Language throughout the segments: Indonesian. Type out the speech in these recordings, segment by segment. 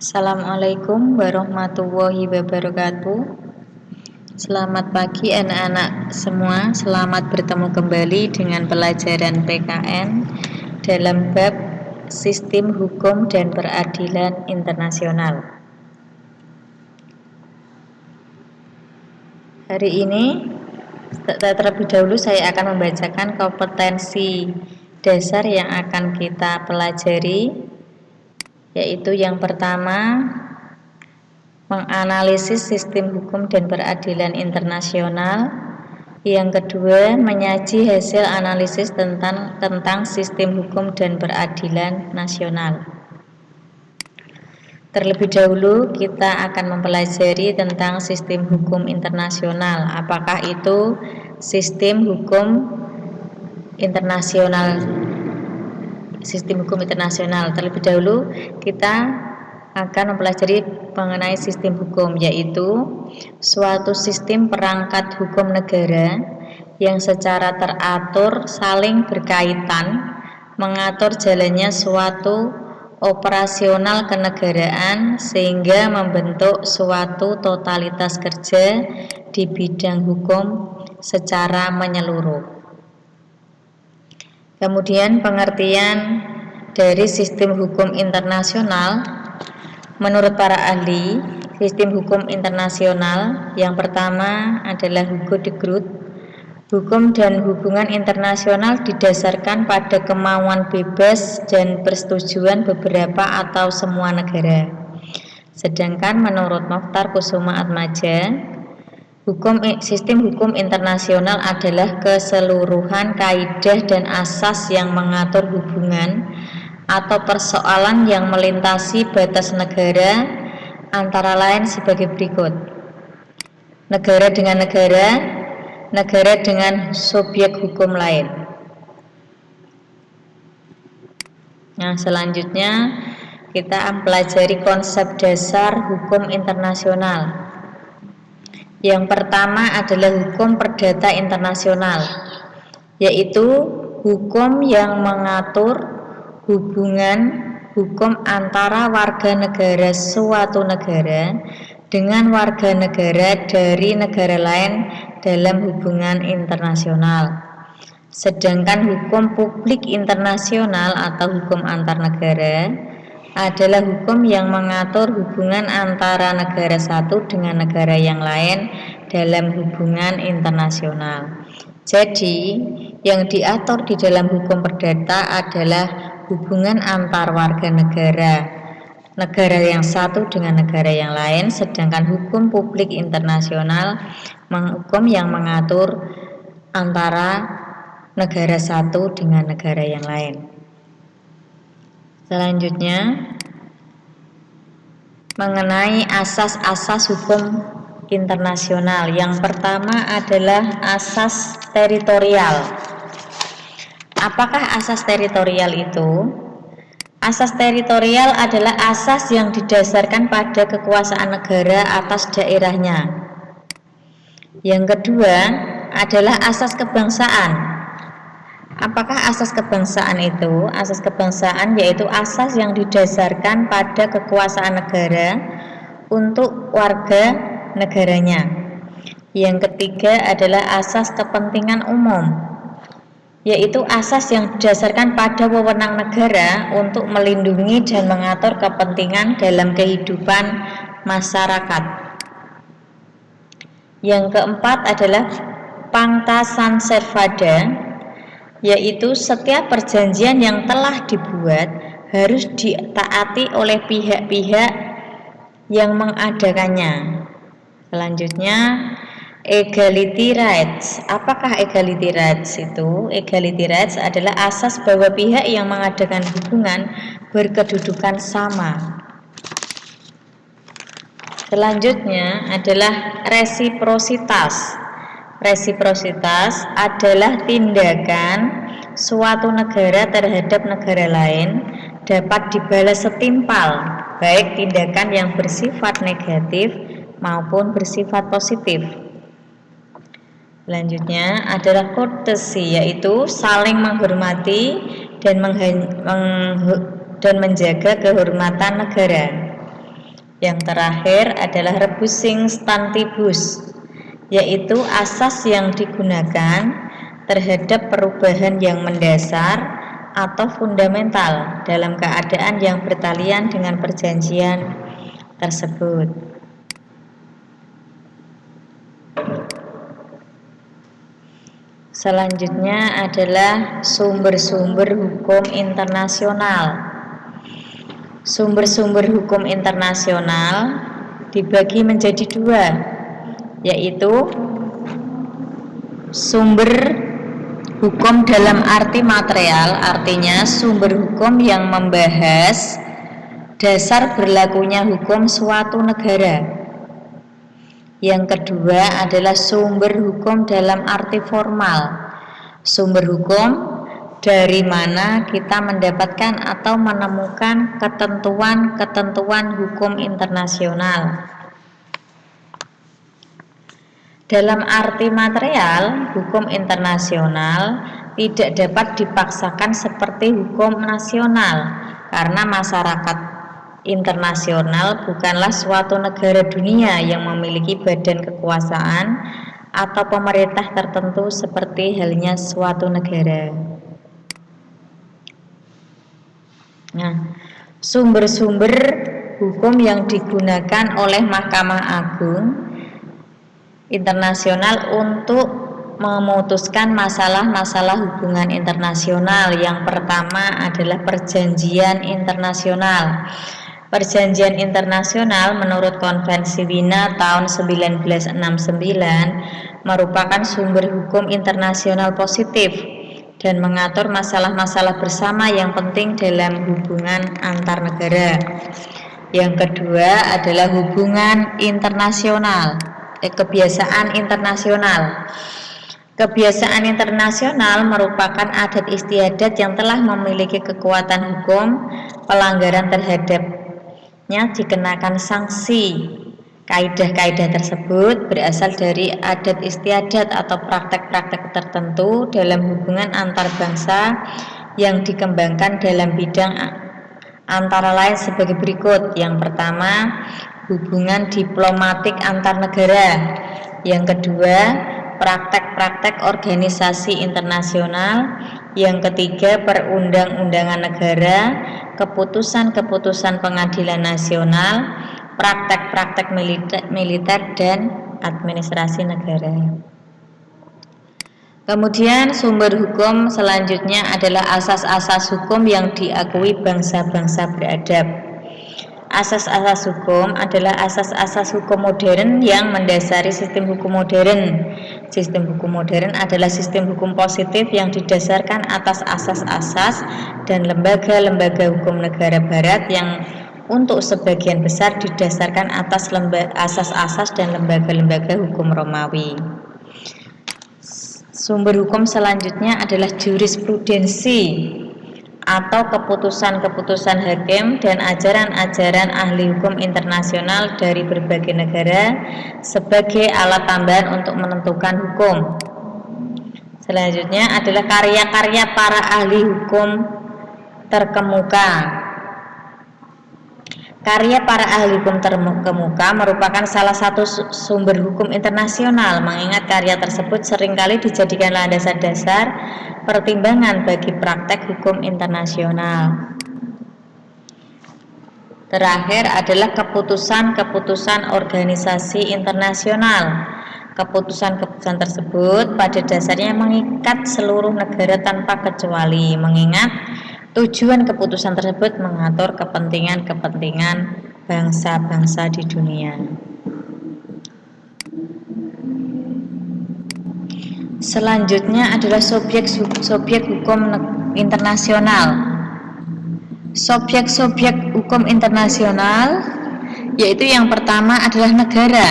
Assalamualaikum warahmatullahi wabarakatuh. Selamat pagi anak-anak semua. Selamat bertemu kembali dengan pelajaran PKN dalam bab Sistem Hukum dan Peradilan Internasional. Hari ini terlebih dahulu saya akan membacakan kompetensi dasar yang akan kita pelajari, yaitu yang pertama, menganalisis sistem hukum dan peradilan internasional. Yang kedua, menyaji hasil analisis tentang sistem hukum dan peradilan nasional. Terlebih dahulu kita akan mempelajari tentang sistem hukum internasional. Apakah itu sistem hukum internasional? Sistem hukum internasional. Terlebih dahulu kita akan mempelajari mengenai sistem hukum, yaitu suatu sistem perangkat hukum negara yang secara teratur saling berkaitan mengatur jalannya suatu operasional kenegaraan sehingga membentuk suatu totalitas kerja di bidang hukum secara menyeluruh. Kemudian pengertian dari sistem hukum internasional menurut para ahli. Sistem hukum internasional yang pertama adalah Hugo de Groot. Hukum dan hubungan internasional didasarkan pada kemauan bebas dan persetujuan beberapa atau semua negara. Sedangkan menurut Mokhtar Kusumaatmadja, sistem hukum internasional adalah keseluruhan kaidah dan asas yang mengatur hubungan atau persoalan yang melintasi batas negara, antara lain sebagai berikut: negara dengan negara, negara dengan subjek hukum lain. Nah, selanjutnya kita mempelajari konsep dasar hukum internasional. Yang pertama adalah hukum perdata internasional, yaitu hukum yang mengatur hubungan hukum antara warga negara suatu negara dengan warga negara dari negara lain dalam hubungan internasional. Sedangkan hukum publik internasional atau hukum antar negara adalah hukum yang mengatur hubungan antara negara satu dengan negara yang lain dalam hubungan internasional. Jadi, yang diatur di dalam hukum perdata adalah hubungan antar warga negara yang satu dengan negara yang lain, sedangkan hukum publik internasional hukum yang mengatur antara negara satu dengan negara yang lain. Selanjutnya, mengenai asas-asas hukum internasional. Yang pertama adalah asas teritorial. Apakah asas teritorial itu? Asas teritorial adalah asas yang didasarkan pada kekuasaan negara atas daerahnya. Yang kedua adalah asas kebangsaan. Apakah asas kebangsaan itu? Asas kebangsaan yaitu asas yang didasarkan pada kekuasaan negara untuk warga negaranya. Yang ketiga adalah asas kepentingan umum, yaitu asas yang didasarkan pada wewenang negara untuk melindungi dan mengatur kepentingan dalam kehidupan masyarakat. Yang keempat adalah Pacta Sunt Servanda, yaitu setiap perjanjian yang telah dibuat harus ditaati oleh pihak-pihak yang mengadakannya. Selanjutnya, equality rights. Apakah equality rights itu? Equality rights adalah asas bahwa pihak yang mengadakan hubungan berkedudukan sama. Selanjutnya adalah resiprositas. Resiprositas adalah tindakan suatu negara terhadap negara lain dapat dibalas setimpal, baik tindakan yang bersifat negatif maupun bersifat positif. Selanjutnya adalah courtesy, yaitu saling menghormati dan menjaga kehormatan negara. Yang terakhir adalah rebus stantibus, yaitu asas yang digunakan terhadap perubahan yang mendasar atau fundamental dalam keadaan yang bertalian dengan perjanjian tersebut. Selanjutnya adalah sumber-sumber hukum internasional. Sumber-sumber hukum internasional dibagi menjadi dua, yaitu sumber hukum dalam arti material, artinya sumber hukum yang membahas dasar berlakunya hukum suatu negara. Yang kedua adalah sumber hukum dalam arti formal. Sumber hukum dari mana kita mendapatkan atau menemukan ketentuan-ketentuan hukum internasional. Dalam arti material, hukum internasional tidak dapat dipaksakan seperti hukum nasional karena masyarakat internasional bukanlah suatu negara dunia yang memiliki badan kekuasaan atau pemerintah tertentu seperti halnya suatu negara. Nah, sumber-sumber hukum yang digunakan oleh Mahkamah Agung internasional untuk memutuskan masalah-masalah hubungan internasional. Yang pertama adalah perjanjian internasional. Perjanjian internasional menurut Konvensi Wina tahun 1969 merupakan sumber hukum internasional positif dan mengatur masalah-masalah bersama yang penting dalam hubungan antar negara. Yang kedua adalah hubungan internasional, kebiasaan internasional. Kebiasaan internasional merupakan adat istiadat yang telah memiliki kekuatan hukum. Pelanggaran terhadapnya dikenakan sanksi. Kaidah-kaidah tersebut berasal dari adat istiadat atau praktek-praktek tertentu dalam hubungan antar bangsa yang dikembangkan dalam bidang antara lain sebagai berikut. Yang pertama, hubungan diplomatik antar negara. Yang kedua, praktek-praktek organisasi internasional. Yang ketiga, perundang-undangan negara, keputusan-keputusan pengadilan nasional, praktek-praktek militer dan administrasi negara. Kemudian sumber hukum selanjutnya adalah asas-asas hukum yang diakui bangsa-bangsa beradab. Asas-asas hukum adalah asas-asas hukum modern yang mendasari sistem hukum modern. Sistem hukum modern adalah sistem hukum positif yang didasarkan atas asas-asas dan lembaga-lembaga hukum negara barat yang untuk sebagian besar didasarkan atas asas-asas dan lembaga-lembaga hukum Romawi. Sumber hukum selanjutnya adalah jurisprudensi atau keputusan-keputusan hakim dan ajaran-ajaran ahli hukum internasional dari berbagai negara sebagai alat tambahan untuk menentukan hukum. Selanjutnya adalah karya-karya para ahli hukum terkemuka. Karya para ahli hukum terkemuka merupakan salah satu sumber hukum internasional, mengingat karya tersebut seringkali dijadikan landasan dasar pertimbangan bagi praktek hukum internasional. Terakhir adalah keputusan-keputusan organisasi internasional. Keputusan-keputusan tersebut pada dasarnya mengikat seluruh negara tanpa kecuali, mengingat tujuan keputusan tersebut mengatur kepentingan-kepentingan bangsa-bangsa di dunia. Selanjutnya adalah subjek hukum internasional. Subjek hukum internasional yaitu yang pertama adalah negara.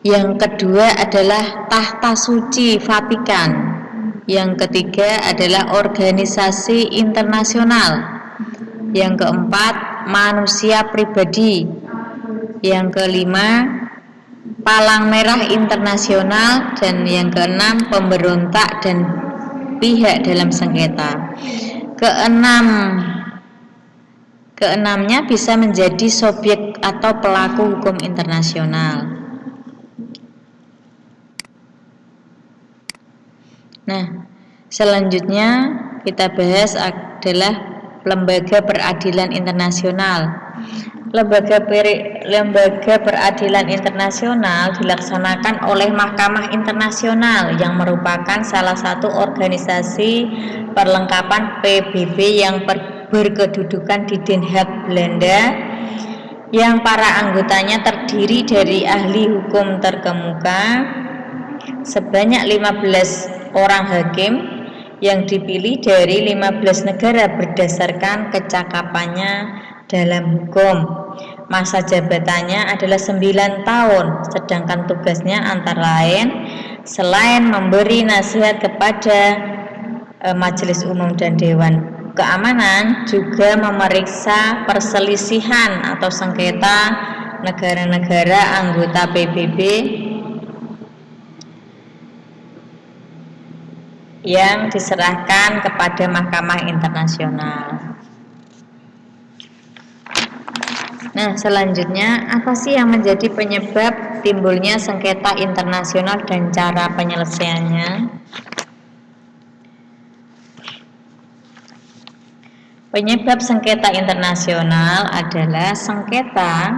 Yang kedua adalah tahta suci Vatikan. Yang ketiga adalah organisasi internasional. Yang keempat, manusia pribadi. Yang kelima, Palang Merah Internasional. Dan yang keenam, pemberontak dan Keenamnya bisa menjadi subjek atau pelaku hukum internasional. Nah, selanjutnya kita bahas adalah lembaga peradilan internasional. Lembaga peradilan internasional dilaksanakan oleh Mahkamah Internasional yang merupakan salah satu organisasi perlengkapan PBB yang berkedudukan di Den Haag, Belanda, yang para anggotanya terdiri dari ahli hukum terkemuka sebanyak 15 orang hakim yang dipilih dari 15 negara berdasarkan kecakapannya dalam hukum. Masa jabatannya adalah 9 tahun, sedangkan tugasnya antara lain selain memberi nasihat kepada Majelis Umum dan Dewan Keamanan, juga memeriksa perselisihan atau sengketa negara-negara anggota PBB yang diserahkan kepada Mahkamah Internasional. Nah, selanjutnya apa sih yang menjadi penyebab timbulnya sengketa internasional dan cara penyelesaiannya? Penyebab sengketa internasional adalah sengketa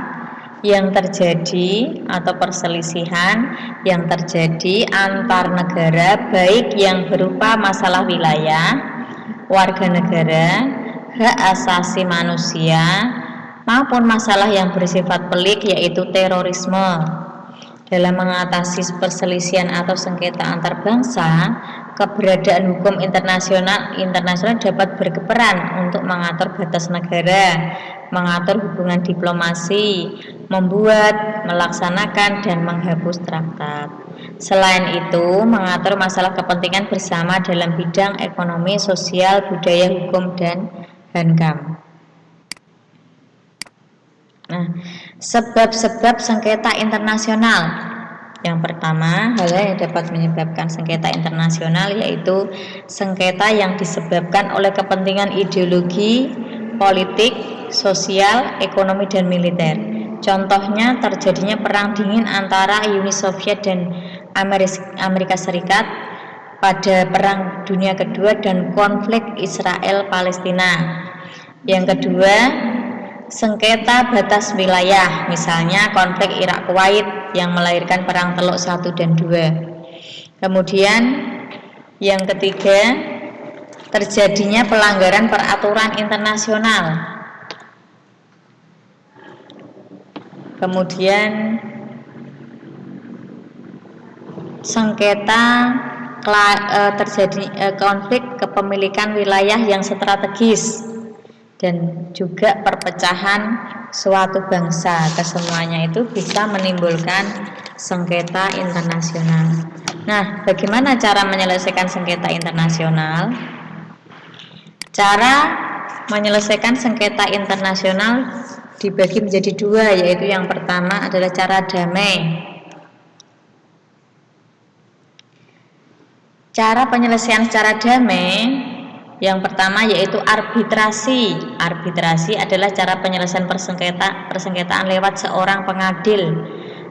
yang terjadi atau perselisihan yang terjadi antar negara, baik yang berupa masalah wilayah, warga negara, hak asasi manusia, maupun masalah yang bersifat pelik yaitu terorisme. Dalam mengatasi perselisihan atau sengketa antar bangsa, keberadaan hukum internasional dapat berperan untuk mengatur batas negara, mengatur hubungan diplomasi, membuat, melaksanakan, dan menghapus traktat. Selain itu, mengatur masalah kepentingan bersama dalam bidang ekonomi, sosial, budaya, hukum, dan HAM. Nah, sebab-sebab sengketa internasional. Yang pertama, hal yang dapat menyebabkan sengketa internasional yaitu sengketa yang disebabkan oleh kepentingan ideologi, politik, sosial, ekonomi, dan militer. Contohnya terjadinya perang dingin antara Uni Soviet dan Amerika Serikat pada Perang Dunia Kedua dan konflik Israel-Palestina. Yang kedua, sengketa batas wilayah, misalnya konflik Irak-Kuwait yang melahirkan perang Teluk 1 dan 2. Kemudian yang ketiga, terjadinya pelanggaran peraturan internasional. Kemudian sengketa terjadi konflik kepemilikan wilayah yang strategis dan juga perpecahan suatu bangsa. Kesemuanya itu bisa menimbulkan sengketa internasional. Nah, bagaimana cara menyelesaikan sengketa internasional? Cara menyelesaikan sengketa internasional dibagi menjadi dua, yaitu yang pertama adalah cara damai. Cara penyelesaian secara damai yang pertama yaitu arbitrasi. Arbitrasi adalah cara penyelesaian persengketaan lewat seorang pengadil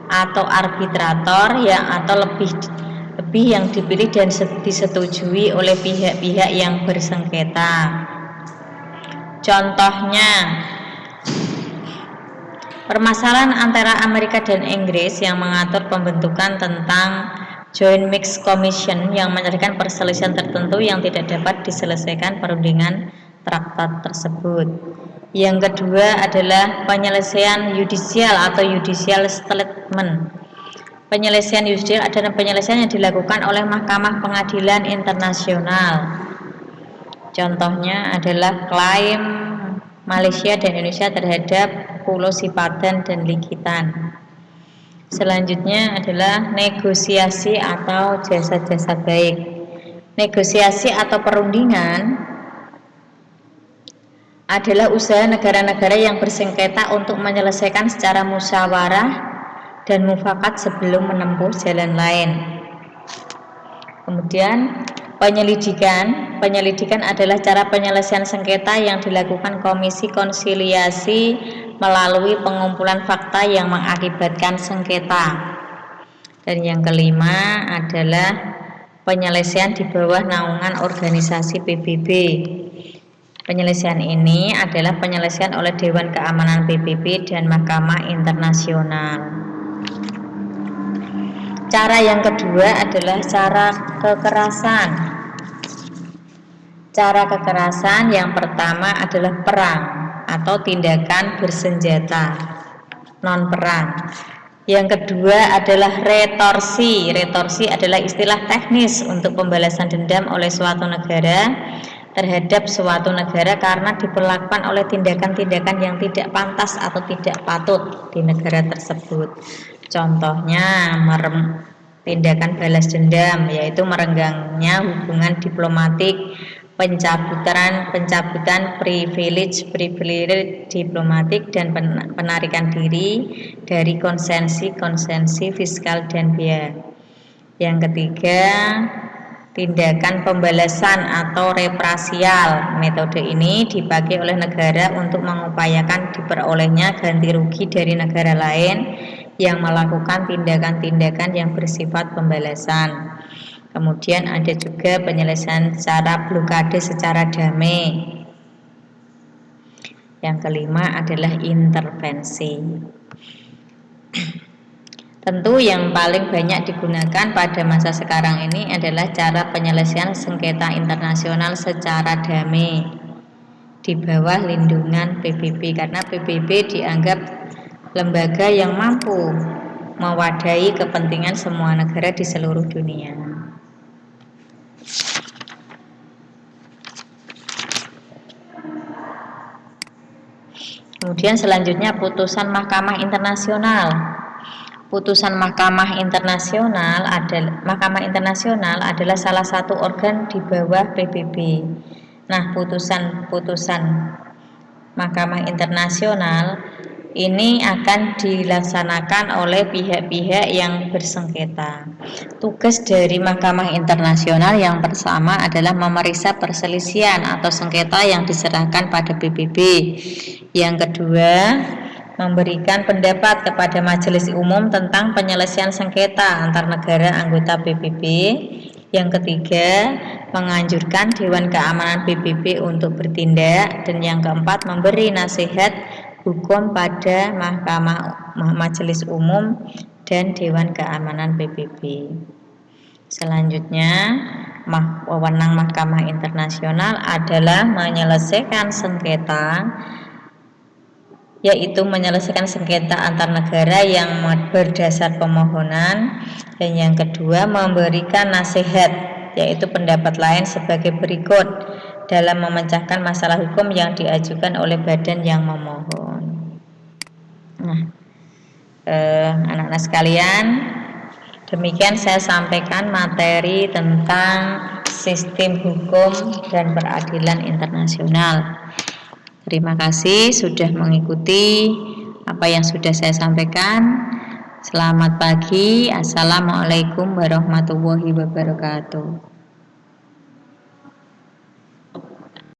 atau arbitrator atau lebih yang dipilih dan disetujui oleh pihak-pihak yang bersengketa. Contohnya, permasalahan antara Amerika dan Inggris yang mengatur pembentukan tentang Joint Mixed Commission yang menyelesaikan perselisihan tertentu yang tidak dapat diselesaikan perundingan traktat tersebut. Yang kedua adalah penyelesaian yudisial atau judicial settlement. Penyelesaian yudisial adalah penyelesaian yang dilakukan oleh Mahkamah Pengadilan Internasional. Contohnya adalah klaim Malaysia dan Indonesia terhadap Pulau Sipadan dan Likitan. Selanjutnya adalah negosiasi atau jasa-jasa baik. Negosiasi atau perundingan adalah usaha negara-negara yang bersengketa untuk menyelesaikan secara musyawarah dan mufakat sebelum menempuh jalan lain. Kemudian penyelidikan penyelidikan adalah cara penyelesaian sengketa yang dilakukan komisi konsiliasi melalui pengumpulan fakta yang mengakibatkan sengketa. Dan yang kelima adalah penyelesaian di bawah naungan organisasi PBB. Penyelesaian ini adalah penyelesaian oleh Dewan Keamanan PBB dan Mahkamah Internasional. Cara yang kedua adalah cara kekerasan. Cara kekerasan yang pertama adalah perang atau tindakan bersenjata non-perang. Yang kedua adalah retorsi. Retorsi adalah istilah teknis untuk pembalasan dendam oleh suatu negara terhadap suatu negara karena diperlakukan oleh tindakan-tindakan yang tidak pantas atau tidak patut di negara tersebut. Contohnya tindakan balas dendam, yaitu merenggangnya hubungan diplomatik, pencabutan privilege diplomatik, dan penarikan diri dari konsensi fiskal dan biaya. Yang ketiga, tindakan pembalasan atau reprasial. Metode ini dipakai oleh negara untuk mengupayakan diperolehnya ganti rugi dari negara lain yang melakukan tindakan-tindakan yang bersifat pembalasan. Kemudian ada juga penyelesaian secara blokade secara damai. Yang kelima adalah intervensi. Tentu yang paling banyak digunakan pada masa sekarang ini adalah cara penyelesaian sengketa internasional secara damai di bawah lindungan PBB, karena PBB dianggap lembaga yang mampu mewadahi kepentingan semua negara di seluruh dunia. Kemudian selanjutnya putusan Mahkamah Internasional. Putusan Mahkamah Internasional adalah salah satu organ di bawah PBB. Nah, putusan Mahkamah Internasional ini akan dilaksanakan oleh pihak-pihak yang bersengketa. Tugas dari Mahkamah Internasional yang pertama adalah memeriksa perselisihan atau sengketa yang diserahkan pada PBB. Yang kedua, memberikan pendapat kepada Majelis Umum tentang penyelesaian sengketa antar negara anggota PBB. Yang ketiga, menganjurkan Dewan Keamanan PBB untuk bertindak. Dan yang keempat, memberi nasihat hukum pada Majelis Umum dan Dewan Keamanan PBB. Selanjutnya, wewenang Mahkamah Internasional adalah menyelesaikan sengketa, yaitu menyelesaikan sengketa antar negara yang berdasar pemohonan. Dan yang kedua, memberikan nasihat, yaitu pendapat lain sebagai berikut dalam memecahkan masalah hukum yang diajukan oleh badan yang memohon. Nah, anak-anak sekalian, demikian saya sampaikan materi tentang sistem hukum dan peradilan internasional. Terima kasih sudah mengikuti apa yang sudah saya sampaikan. Selamat pagi. Assalamualaikum warahmatullahi wabarakatuh.